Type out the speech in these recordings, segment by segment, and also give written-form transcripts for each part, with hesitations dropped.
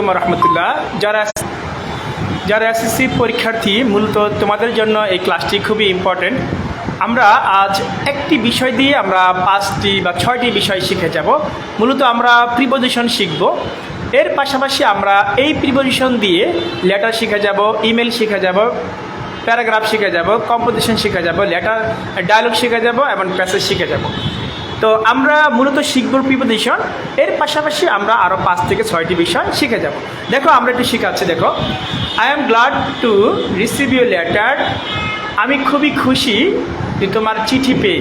রহমতুল্লাহ। যারা এসএসসি পরীক্ষার্থী, মূলত তোমাদের জন্য এই ক্লাসটি খুবই ইম্পর্টেন্ট। আমরা আজ একটি বিষয় দিয়ে আমরা 5টি বা 6টি বিষয় শিখে যাব। মূলত আমরা প্রিপোজিশন শিখব। এর পাশাপাশি আমরা এই প্রিপোজিশন দিয়ে লেটার শিখে যাব, ইমেল শিখে যাব, প্যারাগ্রাফ শিখে যাব, কম্পোজিশন শিখে যাব, লেটার ডায়লগ শিখে যাব এবং প্যাসেজ শিখে যাব। তো আমরা মূলত শিখব প্রিপোজিশন। এর পাশাপাশি আমরা আরও 5 থেকে 6টি বিষয় শিখে যাব। দেখো আমরা একটু শিখাচ্ছি। দেখো, I am glad to receive your letter. আমি খুবই খুশি যে তোমার চিঠি পেয়ে।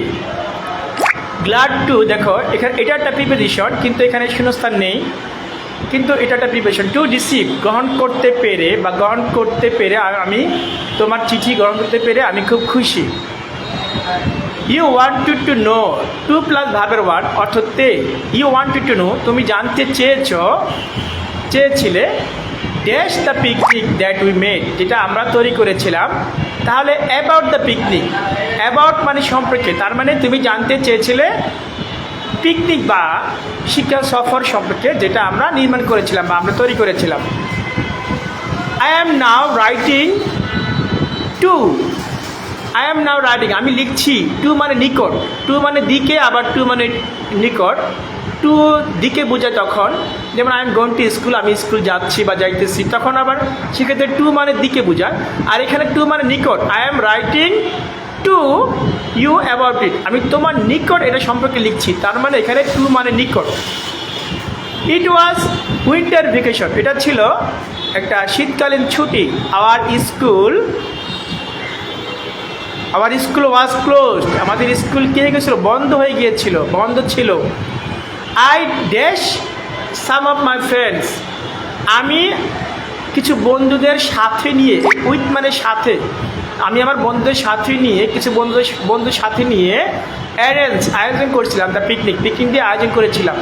গ্ল্যাড টু, দেখো এখানে এটা একটা প্রিপোজিশন, কিন্তু এখানে শূন্যস্থান নেই, কিন্তু এটা একটা প্রিপোজিশন। টু রিসিভ, গ্রহণ করতে পেরে বা গ্রহণ করতে পেরে, আমি তোমার চিঠি গ্রহণ করতে পেরে আমি খুব খুশি। You wanted to know, to plus ভার্বের ওয়ার্ড অর্থ তে। ইউ ওয়ান্টেড টু নো, তুমি জানতে চেয়েছিলে dash the picnic that we made, যেটা আমরা তৈরি করেছিলাম। তাহলে অ্যাবাউট দ্য পিকনিক, অ্যাবাউট মানে সম্পর্কে, তার মানে তুমি জানতে চেয়েছিলে পিকনিক বা শিক্ষা সফর সম্পর্কে, যেটা আমরা নির্মাণ করেছিলাম বা আমরা তৈরি করেছিলাম। I am now writing to, I am now writing, আমি লিখছি। টু মানে নিকট, টু মানে দিকে, আবার টু মানে নিকট। টু দিকে বোঝায় তখন, যেমন I am going to school, আমি স্কুল যাচ্ছি বা যাইতেছি, তখন আবার সেক্ষেত্রে টু মানে দিকে বোঝায়। আর এখানে টু মানে নিকট। I am writing to you about it, আমি তোমার নিকট এটা সম্পর্কে লিখছি, তার মানে এখানে টু মানে নিকট। ইট ওয়াজ উইন্টার ভ্যাকেশন, এটা ছিল একটা শীতকালীন ছুটি। আওয়ার স্কুল ওয়াজ ক্লোজড, আমাদের স্কুল কী হয়ে গেছিলো? বন্ধ হয়ে গিয়েছিল, বন্ধ ছিল। I dash some of my friends, আমি কিছু বন্ধুদের সাথে নিয়ে, উইথ মানে সাথে, আমি আমার বন্ধুদের সাথে নিয়ে, কিছু বন্ধুদের সাথে নিয়ে আয়োজন করেছিলাম। দ্য পিকনিক দিয়ে আয়োজন করেছিলাম,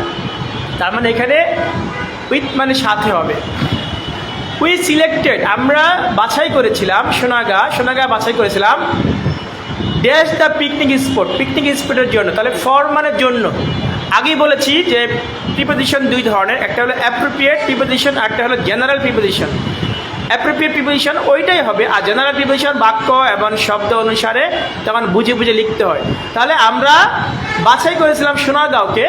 তার মানে এখানে উইথ মানে সাথে হবে। উই সিলেক্টেড, আমরা বাছাই করেছিলাম, সোনাগা বাছাই করেছিলাম ড্যাশ দ্য পিকনিক স্পটের জন্য। তাহলে ফর মানে জন্য। আগেই বলেছি যে প্রিপোজিশন 2 ধরনের, একটা হলো অ্যাপ্রোপ্রিয়েট প্রিপোজিশন, আর একটা হলো জেনারেল প্রিপোজিশন। অ্যাপ্রোপ্রিয়েট প্রিপোজিশন ওইটাই হবে, আর জেনারেল প্রিপোজিশন বাক্য এবং শব্দ অনুসারে তখন বুঝে বুঝে লিখতে হয়। তাহলে আমরা বাছাই করেছিলাম সোনারগাঁওকে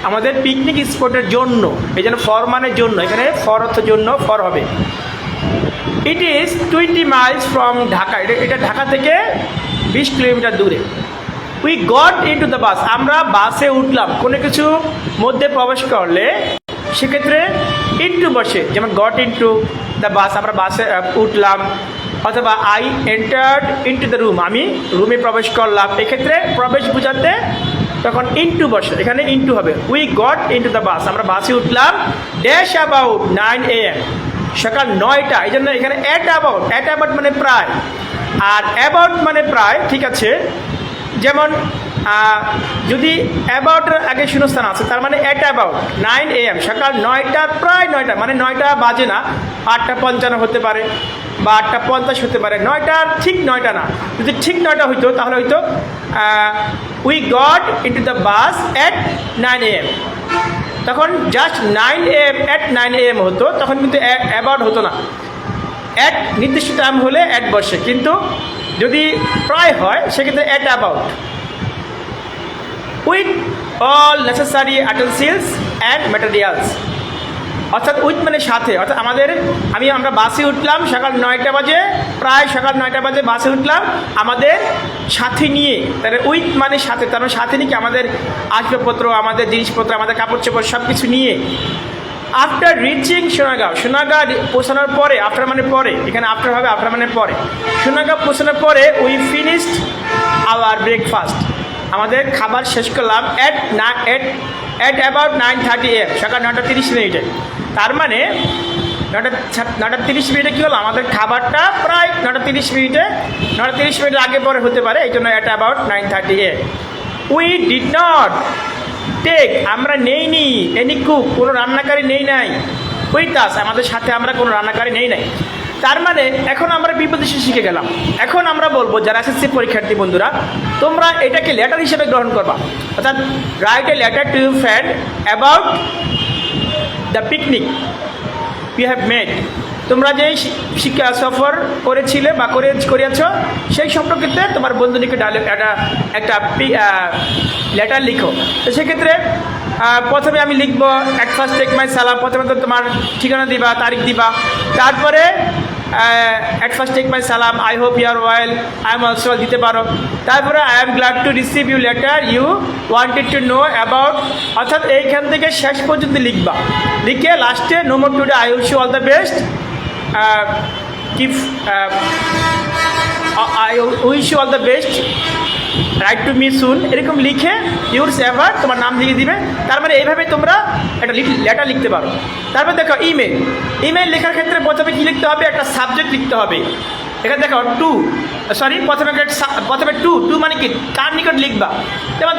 আমাদের পিকনিক স্পটের জন্য, এই জন্য ফর মানে জন্য, এখানে ফর অর্থ জন্য, ফর হবে। It is 20 Miles from Dhaka, এটা ঢাকা থেকে 20 কিলোমিটার দূরে। We got into the bus, আমরা বাসে উঠলাম। কোনো কিছু মধ্যে প্রবেশ করলে সেক্ষেত্রে ইনটু বসে, যেমন গট ইনটু দ্য বাস, আমরা বাসে উঠলাম। অথবা I entered into the room, আমি রুমে প্রবেশ করলাম। এক্ষেত্রে প্রবেশ বোঝাতে তখন ইনটু বসে, এখানে ইনটু হবে। We got into the bus, আমরা বাসে উঠলাম ড্যাশ অ্যাবাউট 9 AM, সকাল 9টা। এই জন্য এখানে অ্যাট অ্যাবাউট মানে প্রায়, আর অ্যাবাউট মানে প্রায়, ঠিক আছে। যেমন যদি অ্যাবাউটের আগে শূন্যস্থান আছে, তার মানে অ্যাট অ্যাবাউট 9 AM, সকাল 9টা, প্রায় 9টা, মানে 9টা বাজে না, 8:55 হতে পারে বা 8:50 হতে পারে। 9টার ঠিক 9টা না, যদি ঠিক 9টা হইতো তাহলে হয়তো we got into the bus at 9 AM, তখন জাস্ট 9 AM, অ্যাট 9 AM হতো, তখন কিন্তু অ্যাবাউট হতো না। অ্যাট নির্দিষ্ট টাইম হলে অ্যাট বসে, কিন্তু যদি প্রায় হয় সেক্ষেত্রে at about. With all necessary utensils and materials, অর্থাৎ উইথ মানে সাথে, অর্থাৎ আমরা বাসে উঠলাম সকাল 9টা বাজে, প্রায় সকাল 9টা বাজে বাসে উঠলাম আমাদের সাথে নিয়ে। তাহলে উইথ মানে সাথে, তার মানে সাথে নিয়ে আমাদের আসবাবপত্র, আমাদের জিনিসপত্র, আমাদের কাপড় চোপড় সব কিছু নিয়ে। আফটার রিচিং সোনাগাঁও পৌঁছানোর পরে, আফটার মানে পরে, এখানে আফটার হবে, আফটার মানে পরে। সোনাগাঁও পৌঁছানোর পরে উই ফিনিশড আওয়ার ব্রেকফাস্ট, আমাদের খাবার শেষ করলাম অ্যাট অ্যাবাউট 9:30 AM, সকাল 9:30। তার মানে 9:30 কী হলো, আমাদের খাবারটা প্রায় 9:30 আগে পরে হতে পারে, এই জন্য at about 9:30 AM। We did not take, আমরা নেইনি এনি কুক, কোনো রান্নাকারী নাই। উইথ আস, আমাদের সাথে আমরা কোনো রান্নাকারী নাই। তার মানে এখন আমরা প্রিপোজিশন শিখে গেলাম। এখন আমরা বলবো যারা এসএসসি পরীক্ষার্থী বন্ধুরা, তোমরা এটাকে লেটার হিসেবে গ্রহণ করবা, অর্থাৎ write a letter to your friend about the picnic. You have made, তোমরা যেই শিক্ষা সফর করেছিলে বা করিয়াছ সেই সম্পর্কিতে তোমার বন্ধুটিকে একটা লেটার লিখো। তো সেক্ষেত্রে প্রথমে আমি লিখবো অ্যাট ফার্স্ট টেক মাই সালাম, প্রথমে তো তোমার ঠিকানা দিবা, তারিখ দিবা, তারপরে অ্যাট ফার্স্ট টেক মাই সালাম, I hope you are well, I am also দিতে পারো। তারপরে I am glad to receive you letter you wanted to know about, অর্থাৎ এইখান থেকে শেষ পর্যন্ত লিখবা, লিখে লাস্টে no more today I wish you all the best, keep I wish you all the best, write to me soon, এরকম লিখে ইউরস এভার তোমার নাম লিখে দিবে। তার মানে এইভাবে তোমরা একটা লেটার লিখতে পারো। তারপর দেখো ইমেল লেখার ক্ষেত্রে প্রথমে কী লিখতে হবে, একটা সাবজেক্ট লিখতে হবে। এখানে দেখো প্রথমে টু মানে কি, কার নিকট লিখবা, যেমন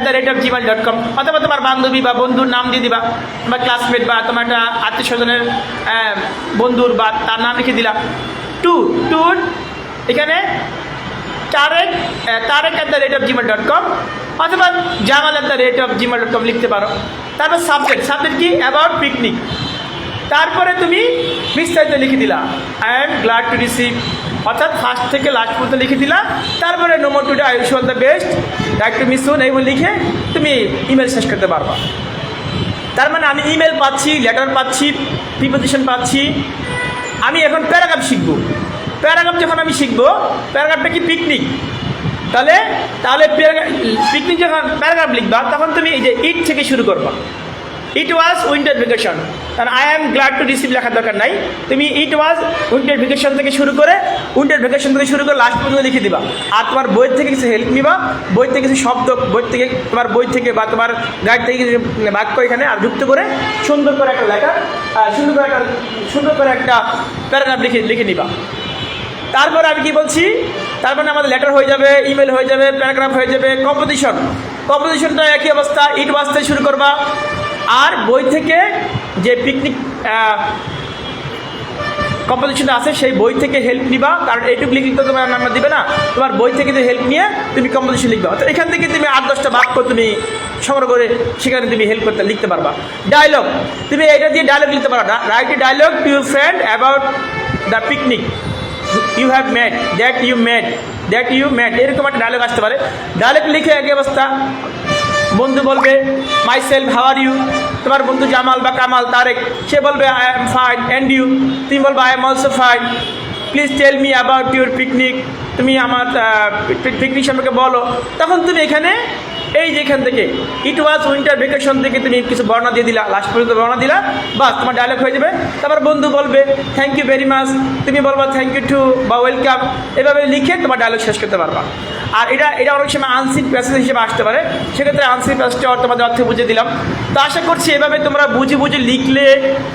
tareq@gmail.com, অথবা তোমার বান্ধবী বা বন্ধুর নাম দিয়ে দিবা, তোমার ক্লাসমেট বা তোমার একটা আত্মীয় স্বজনের বন্ধুর বা তার নাম লিখে দিলা। টু এখানে tareq@gmail.com অথবা jamal@gmail.com লিখতে পারো। তারপর সাবজেক্ট কি, অ্যাবাউট পিকনিক। তারপরে তুমি বিস্তারিত লিখে দিলা, I am glad to receive, অর্থাৎ ফার্স্ট থেকে লাস্ট পর্যন্ত লিখে দিলা। তারপরে no more today I wish you all the best, write to me soon, এইগুলো লিখে তুমি ইমেল শেষ করতে পারবা। তার মানে আমি ইমেল পাচ্ছি, লেটার পাচ্ছি, প্রিপোজিশন পাচ্ছি। আমি এখন প্যারাগ্রাফ শিখবো। প্যারাগ্রাফ যখন আমি শিখবো, প্যারাগ্রাফটা কি পিকনিক, তাহলে পিকনিক যখন প্যারাগ্রাফ লিখবা তখন তুমি এই যে ইট থেকে শুরু করবা। ইট ওয়াজ উইন্টার ভ্যাকেশন, কারণ I am glad to receive লেখার দরকার নাই। তুমি ইট ওয়াজ উইন্টার ভ্যাকেশন থেকে শুরু করে লাস্ট পর্যন্ত লিখে দিবা। আর তোমার বই থেকে কিছু হেল্প নিবা, বই থেকে কিছু শব্দ, তোমার বই থেকে বা তোমার গাইড থেকে কিছু বাক্য এখানে আর যুক্ত করে সুন্দর করে একটা লেখা, সুন্দর করে একটা প্যারাগ্রাফ লিখে নিবা। তারপরে আমি কি বলছি, তারপরে আমাদের লেটার হয়ে যাবে, ইমেল হয়ে যাবে, প্যারাগ্রাফ হয়ে যাবে। কম্পোজিশনটা একই অবস্থা, ইট ওয়াজ থেকে শুরু করবা। আর বই থেকে যে পিকনিক কম্পোজিশনটা আছে সেই বই থেকে হেল্প নিবা, কারণ এইটুকু লিখলে তো তোমার নাম্বার দিবে না, তোমার বই থেকে যে হেল্প নিয়ে তুমি কম্পোজিশন লিখবা। তো এখান থেকে তুমি 8-10টা বাক্য তুমি সংগ্রহ করে সেখানে তুমি হেল্প করতে লিখতে পারবা। ডায়লগ, তুমি এটা দিয়ে ডায়লগ লিখতে পারো। Write a dialogue to your friend about the picnic you have made, that you made, এরকম একটা ডায়লগ আসতে পারে। ডায়লগ লিখে একই অবস্থা, বন্ধু বলবে myself how are you, তোমার বন্ধু জামাল বা কামাল, তারেক, সে বলবে I am fine and you, তুমি বলবে I am also fine, please tell me about your picnic, তুমি আমার পিকনিক সম্পর্কে বলো। তখন তুমি এখানে এই যে এখান থেকে ইট ওয়াজ উইন্টার ভ্যাকেশন থেকে তুমি কিছু বর্ণনা দিয়ে দিলা, লাস্ট পর্যন্ত বর্ণনা দিলা, বাস তোমার ডায়লগ হয়ে যাবে। তারপর বন্ধু বলবে থ্যাংক ইউ ভেরি মাচ, তুমি বলবা থ্যাংক ইউ টু বা ওয়েলকাম, এভাবে লিখে তোমার ডায়লগ শেষ করতে পারবা। আর এটা অনেক সময় আনসিন প্যাসেজ হিসেবে আসতে পারে, সেক্ষেত্রে আনসিন প্যাসেজটা তোমাদের অর্থে বুঝে দিলাম। তো আশা করছি এভাবে তোমরা বুঝে লিখলে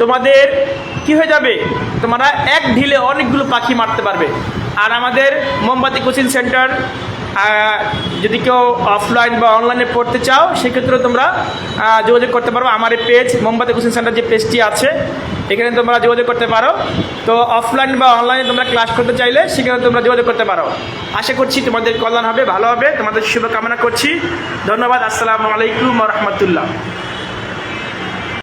তোমাদের কি হয়ে যাবে, তোমরা এক ঢিলে অনেকগুলো পাখি মারতে পারবে। আর আমাদের মোমবাতি কোচিং সেন্টার যদি কেউ অফলাইন বা অনলাইনে পড়তে চাও সেক্ষেত্রেও তোমরা যোগাযোগ করতে পারো। আমার এই পেজ মোমবাতি কোচিং সেন্টার যে পেজটি আছে এখানে তোমরা যোগাযোগ করতে পারো। তো অফলাইন বা অনলাইনে তোমরা ক্লাস করতে চাইলে সেখানে তোমরা যোগাযোগ করতে পারো। আশা করছি তোমাদের কল্যাণ হবে, ভালো হবে, তোমাদের শুভকামনা করছি। ধন্যবাদ। আসসালামু আলাইকুম ওয়া রাহমাতুল্লাহ।